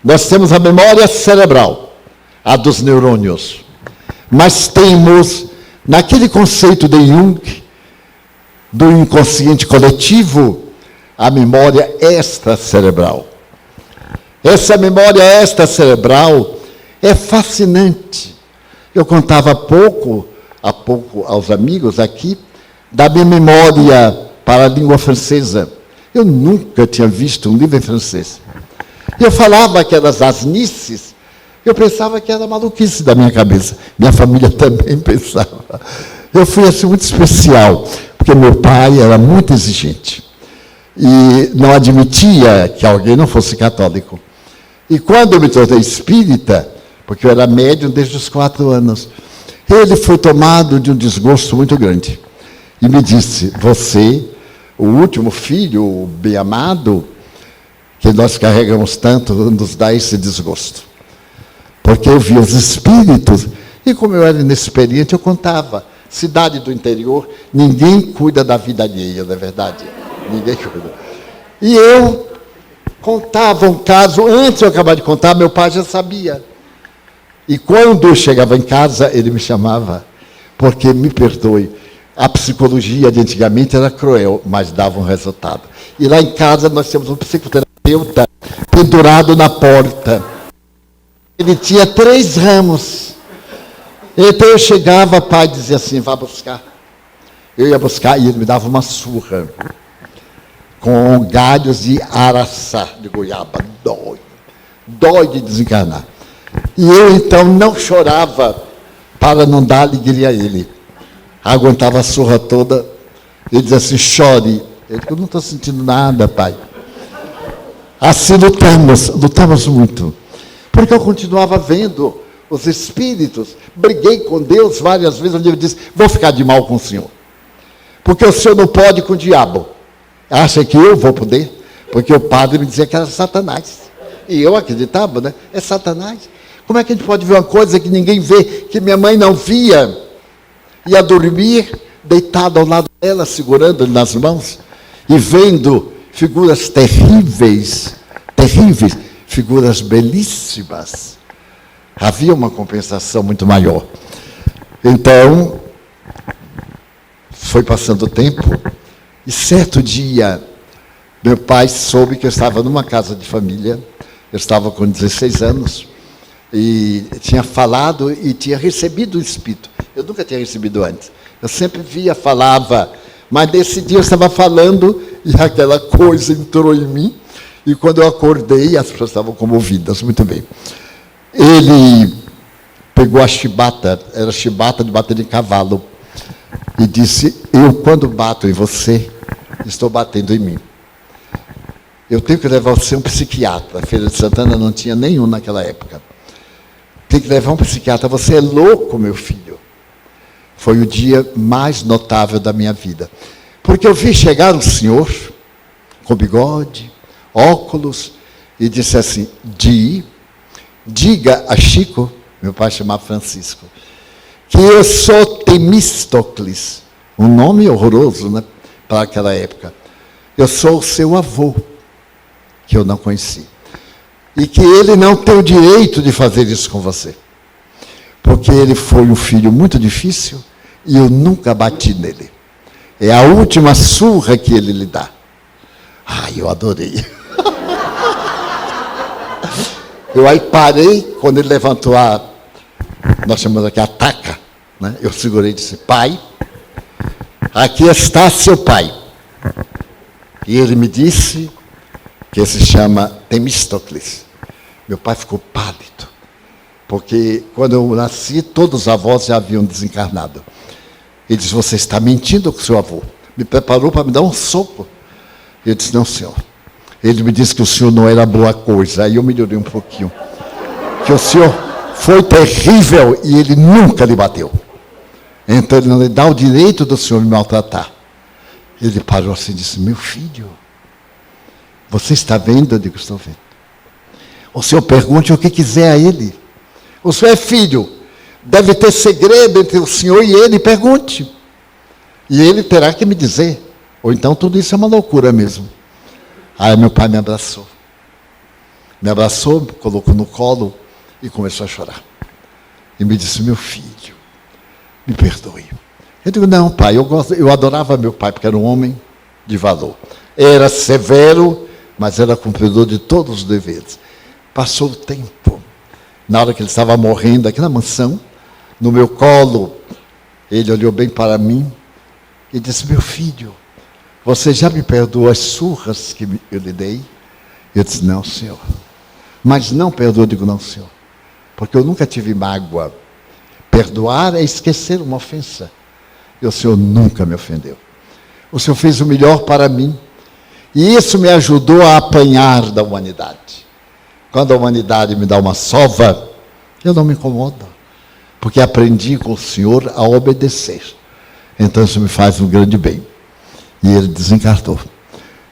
Nós temos a memória cerebral, a dos neurônios. Mas temos, naquele conceito de Jung, do inconsciente coletivo, a memória extracerebral. Essa memória extracerebral é fascinante. Eu contava há pouco aos amigos aqui, da minha memória para a língua francesa. Eu nunca tinha visto um livro em francês. Eu falava aquelas asnices, eu pensava que era maluquice da minha cabeça. Minha família também pensava. Eu fui assim muito especial, porque meu pai era muito exigente. E não admitia que alguém não fosse católico. E quando eu me tornei espírita, porque eu era médium desde os 4 anos, ele foi tomado de um desgosto muito grande. E me disse, você, o último filho, o bem-amado, que nós carregamos tanto, nos dá esse desgosto. Porque eu via os espíritos, e como eu era inexperiente, eu contava. Cidade do interior, ninguém cuida da vida alheia, não é verdade? Ninguém cuida. E eu contava um caso, antes de eu acabar de contar, meu pai já sabia. E quando eu chegava em casa, ele me chamava, porque, me perdoe, a psicologia de antigamente era cruel, mas dava um resultado. E lá em casa nós temos um psicoterapeuta pendurado na porta. Ele tinha 3 ramos. Então eu chegava, pai dizia assim, vá buscar. Eu ia buscar e ele me dava uma surra com galhos de araçá, de goiaba. Dói de desencarnar. E eu, então, não chorava para não dar alegria a ele. Aguentava a surra toda. Ele dizia assim, chore. Eu disse, eu não estou sentindo nada, pai. Assim lutamos muito. Porque eu continuava vendo os espíritos. Briguei com Deus várias vezes, onde ele disse, vou ficar de mal com o senhor. Porque o senhor não pode com o diabo. Acha que eu vou poder? Porque o padre me dizia que era Satanás. E eu acreditava, né? É Satanás. Como é que a gente pode ver uma coisa que ninguém vê, que minha mãe não via? Ia dormir, deitado ao lado dela, segurando-lhe nas mãos, e vendo figuras terríveis, figuras belíssimas. Havia uma compensação muito maior. Então, foi passando o tempo, e certo dia, meu pai soube que eu estava numa casa de família, eu estava com 16 anos, e tinha falado e tinha recebido o Espírito. Eu nunca tinha recebido antes. Eu sempre via, falava, mas nesse dia eu estava falando e aquela coisa entrou em mim, e quando eu acordei, as pessoas estavam comovidas, muito bem. Ele pegou a chibata, era chibata de bater em cavalo, e disse, eu quando bato em você, estou batendo em mim. Eu tenho que levar você a um psiquiatra. A Feira de Santana não tinha nenhum naquela época. Tem que levar um psiquiatra. Você é louco, meu filho. Foi o dia mais notável da minha vida. Porque eu vi chegar um senhor, com bigode, óculos, e disse assim, diga a Chico, meu pai chamava Francisco, que eu sou Temístocles, um nome horroroso, né, para aquela época. Eu sou o seu avô, que eu não conheci. E que ele não tem o direito de fazer isso com você. Porque ele foi um filho muito difícil e eu nunca bati nele. É a última surra que ele lhe dá. Ai, eu adorei. Eu aí parei, quando ele levantou nós chamamos aqui a taca, né? Eu segurei e disse, pai, aqui está seu pai. E ele me disse que se chama Temístocles. Meu pai ficou pálido, porque quando eu nasci, todos os avós já haviam desencarnado. Ele disse, você está mentindo com o seu avô. Me preparou para me dar um soco. Eu disse, não, senhor. Ele me disse que o senhor não era boa coisa. Aí eu melhorei um pouquinho. Que o senhor foi terrível e ele nunca lhe bateu. Então ele não lhe dá o direito do senhor me maltratar. Ele parou assim e disse, meu filho, você está vendo? Eu digo, estou vendo. O senhor pergunte o que quiser a ele. O senhor é filho. Deve ter segredo entre o senhor e ele, pergunte. E ele terá que me dizer. Ou então tudo isso é uma loucura mesmo. Aí meu pai me abraçou. Me abraçou, me colocou no colo e começou a chorar. E me disse: meu filho, me perdoe. Eu digo: não, pai, eu adorava meu pai, porque era um homem de valor. Era severo, mas era cumpridor de todos os deveres. Passou o tempo. Na hora que ele estava morrendo aqui na mansão, no meu colo, ele olhou bem para mim e disse: meu filho, você já me perdoou as surras que eu lhe dei? Eu disse: não, senhor. Mas não perdoou. Eu digo: não, senhor, porque eu nunca tive mágoa. Perdoar é esquecer uma ofensa. E o senhor nunca me ofendeu. O senhor fez o melhor para mim. E isso me ajudou a apanhar da humanidade. Quando a humanidade me dá uma sova, eu não me incomodo, porque aprendi com o senhor a obedecer. Então isso me faz um grande bem. E ele desencarnou.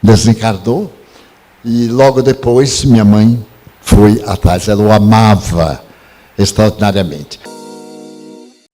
Desencarnou, e logo depois minha mãe foi atrás. Ela o amava extraordinariamente.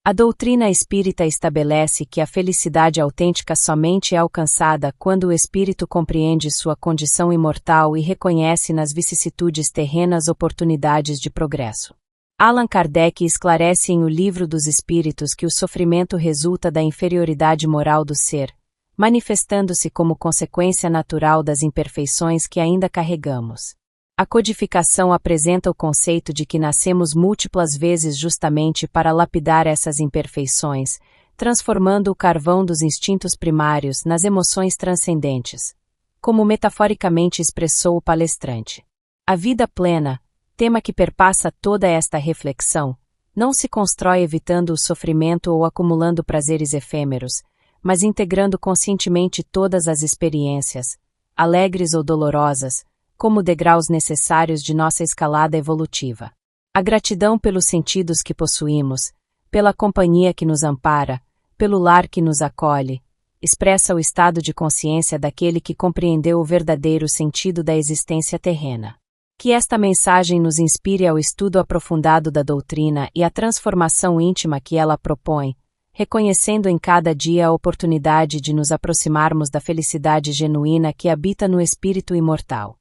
A doutrina espírita estabelece que a felicidade autêntica somente é alcançada quando o espírito compreende sua condição imortal e reconhece nas vicissitudes terrenas oportunidades de progresso. Allan Kardec esclarece em O Livro dos Espíritos que o sofrimento resulta da inferioridade moral do ser, manifestando-se como consequência natural das imperfeições que ainda carregamos. A codificação apresenta o conceito de que nascemos múltiplas vezes justamente para lapidar essas imperfeições, transformando o carvão dos instintos primários nas emoções transcendentes, como metaforicamente expressou o palestrante. A vida plena, tema que perpassa toda esta reflexão, não se constrói evitando o sofrimento ou acumulando prazeres efêmeros, mas integrando conscientemente todas as experiências, alegres ou dolorosas, como degraus necessários de nossa escalada evolutiva. A gratidão pelos sentidos que possuímos, pela companhia que nos ampara, pelo lar que nos acolhe, expressa o estado de consciência daquele que compreendeu o verdadeiro sentido da existência terrena. Que esta mensagem nos inspire ao estudo aprofundado da doutrina e à transformação íntima que ela propõe, reconhecendo em cada dia a oportunidade de nos aproximarmos da felicidade genuína que habita no espírito imortal.